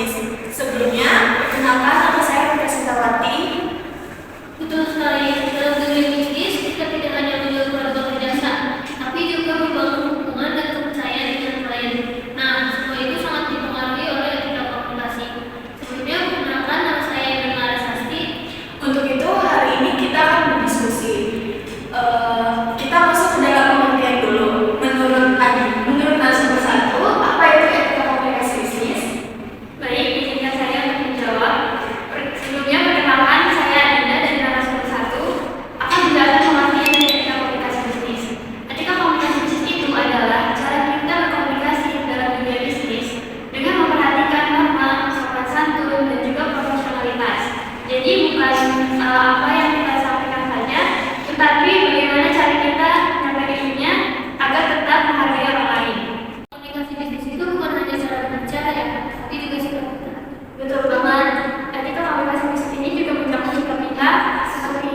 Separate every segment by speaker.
Speaker 1: bisnis. Sebelumnya, perkenalkan nama saya Rita Sintawati.
Speaker 2: Betul sekali, dalam dunia bisnis kita tidak hanya menjual produk atau jasa, tapi juga membangun hubungan dan kepercayaan dengan klien. Nah, semua itu sangat dipengaruhi oleh etika komunikasi. Sebelumnya, perkenalkan nama saya Ellen Larasasti.
Speaker 1: Untuk itu, hari ini kita akan berdiskusi. Kita masuk ke dalam pengertian dulu. Menurut narasumber satu, apa itu etika komunikasi bisnis?
Speaker 2: Baik, izinkan saya untuk menjawab. Sebelumnya, perkenalkan saya Dinda dari narasumber satu akan menjelaskan pengertian dari etika komunikasi bisnis. Etika komunikasi bisnis itu adalah cara kita berkomunikasi dalam dunia bisnis dengan memperhatikan norma, sopan santun, dan juga profesionalitas. Jadi bukan apa yang kita sampaikan saja, tetapi bagaimana cara kita menyampaikannya agar tetap menghargai orang lain. Komunikasi bisnis itu bukan hanya cara berbicara ya, tapi juga sikap kita. Betul banget. Etika komunikasi bisnis ini juga mencakup sikap kita seperti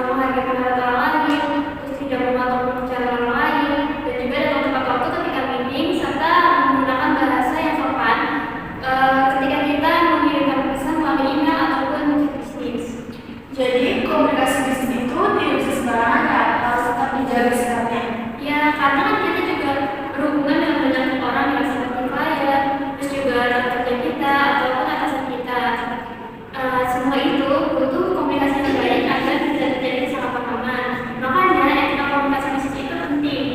Speaker 2: menghargai pendapat orang lain, terus tidak memotong pembicaraan orang lain, dan juga dalam tepat waktu ketika meeting serta menggunakan bahasa yang sopan ketika kita mengirimkan pesan melalui email ataupun bisnis.
Speaker 1: Jadi, komunikasi bisnis itu tidak bisa sembarangan ya, harus tetap dijaga sikapnya.
Speaker 2: Ya, karena kan kita juga berhubungan dengan banyak orang yang seperti klien, terus juga rekan kerja kita ataupun atasan kita. Semua itu butuh komunikasi yang baik agar tidak terjadi kesalahpahaman. Makanya etika komunikasi bisnis itu penting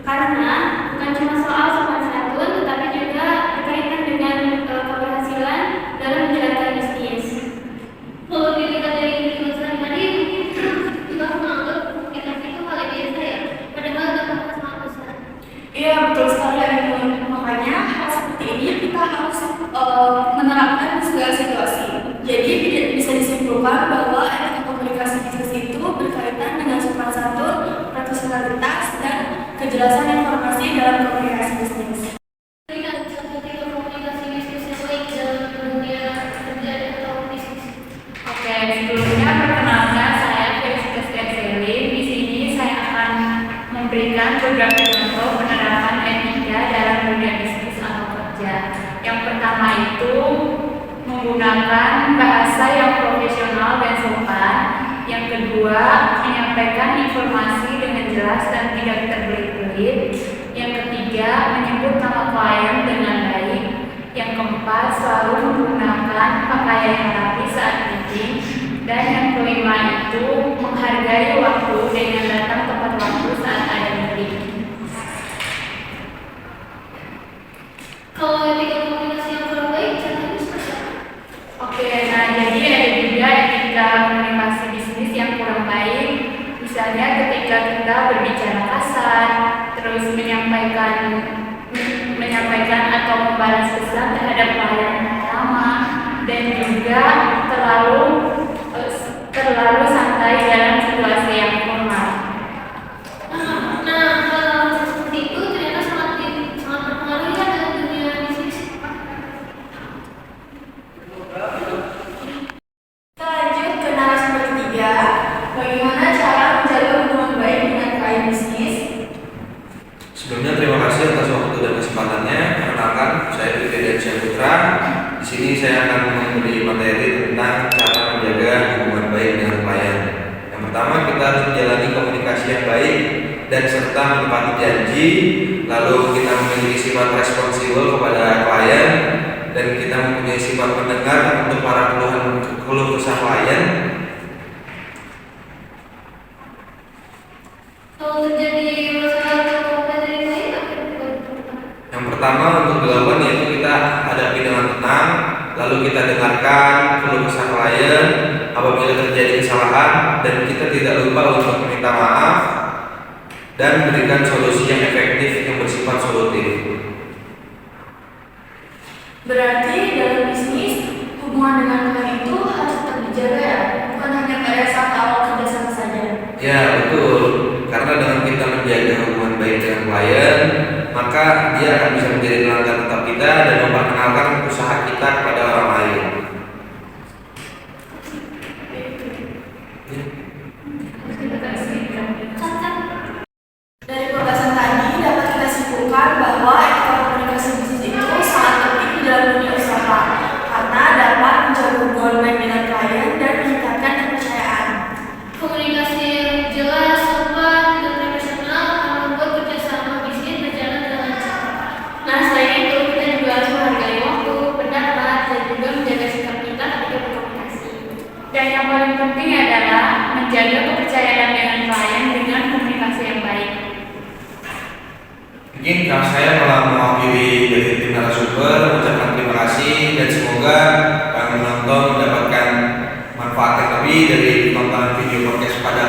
Speaker 2: karena bukan cuma soal sopan santun, tetapi juga berkaitan dengan keberhasilan dalam menjalankan bisnis. Kalau dilihat dari penjelasan tadi, juga menganggap etika itu hal yang biasa ya, padahal dampaknya sangat besar.
Speaker 1: Iya, betul sekali Ainun. Makanya hal seperti ini kita harus menerapkan di segala situasi. Jadi tidak bisa disimpulkan bahwa etika komunikasi bisnis itu berkaitan dengan sopan santun, profesionalitas, dan kejelasan informasi dalam komunikasi bisnis.
Speaker 2: Berikan etika komunikasi bisnis yang baik dalam dunia kerja atau bisnis.
Speaker 3: Oke, sebelumnya perkenalkan saya Felicitas Garseli. Di sini saya akan memberikan beberapa contoh penerapan etika dalam dunia bisnis atau kerja. Yang pertama itu menggunakan bahasa yang profesional dan sopan. Yang kedua, menyampaikan informasi dengan jelas dan tidak terbelit-belit. Yang ketiga, menyebut nama klien dengan baik. Yang keempat, selalu menggunakan pakaian yang rapi saat meeting. Dan yang kelima itu menghargai waktu dengan datang tepat waktu saat ada meeting.
Speaker 2: Kalau etika komunikasi yang kurang baik, contohnya seperti apa?
Speaker 3: Oke, nah jadi ada juga etika komunikasi bisnis yang kurang baik. Misalnya ketika kita berbicara kasar, terus menyampaikan atau membalas pesan terhadap klien yang lama, dan juga terlalu santai dalam situasi yang formal.
Speaker 2: Nah, hal seperti itu ternyata sangat berpengaruh ya dalam dunia bisnis.
Speaker 1: Kita lanjut ke narasumber ketiga. Bagaimana cara menjaga hubungan baik dengan klien bisnis?
Speaker 4: Sebelumnya terima kasih atas waktu dan kesempatannya. Perkenalkan, saya Fikri Diansyah Putra. Di sini saya akan memberi materi tentang cara menjaga hubungan baik dengan klien. Yang pertama, kita harus menjalani komunikasi yang baik dan serta menepati janji. Lalu kita memiliki sifat responsibel kepada klien dan kita mempunyai sifat mendengar untuk para keluh kesah klien.
Speaker 2: Kalau terjadi masalah atau dari klien, apa yang dilakukan?
Speaker 4: Yang pertama untuk dilakukan yaitu kita hadapi dengan tenang, lalu kita dengarkan keluh kesah klien apabila terjadi kesalahan, dan kita tidak lupa untuk meminta maaf dan memberikan solusi yang efektif yang bersifat solutif.
Speaker 1: Berarti dalam bisnis, hubungan dengan klien itu harus tetap dijaga ya, bukan hanya pada saat awal kerjasama saja.
Speaker 4: Ya betul, karena dengan kita menjaga hubungan baik dengan klien, maka dia akan bisa menjadi pelanggan tetap kita dan memperkenalkan usaha kita kepada orang lain.
Speaker 1: Dari pembahasan tadi dapat kita simpulkan bahwa etika komunikasi bisnis itu sangat penting dalam dunia usaha.
Speaker 3: yang paling penting adalah menjaga kepercayaan dengan klien dengan komunikasi yang baik.
Speaker 4: Mungkin kalau saya malah mewakili dari tim narasumber mengucapkan terima kasih dan semoga para penonton mendapatkan manfaat yang lebih dari tontonan video podcast pada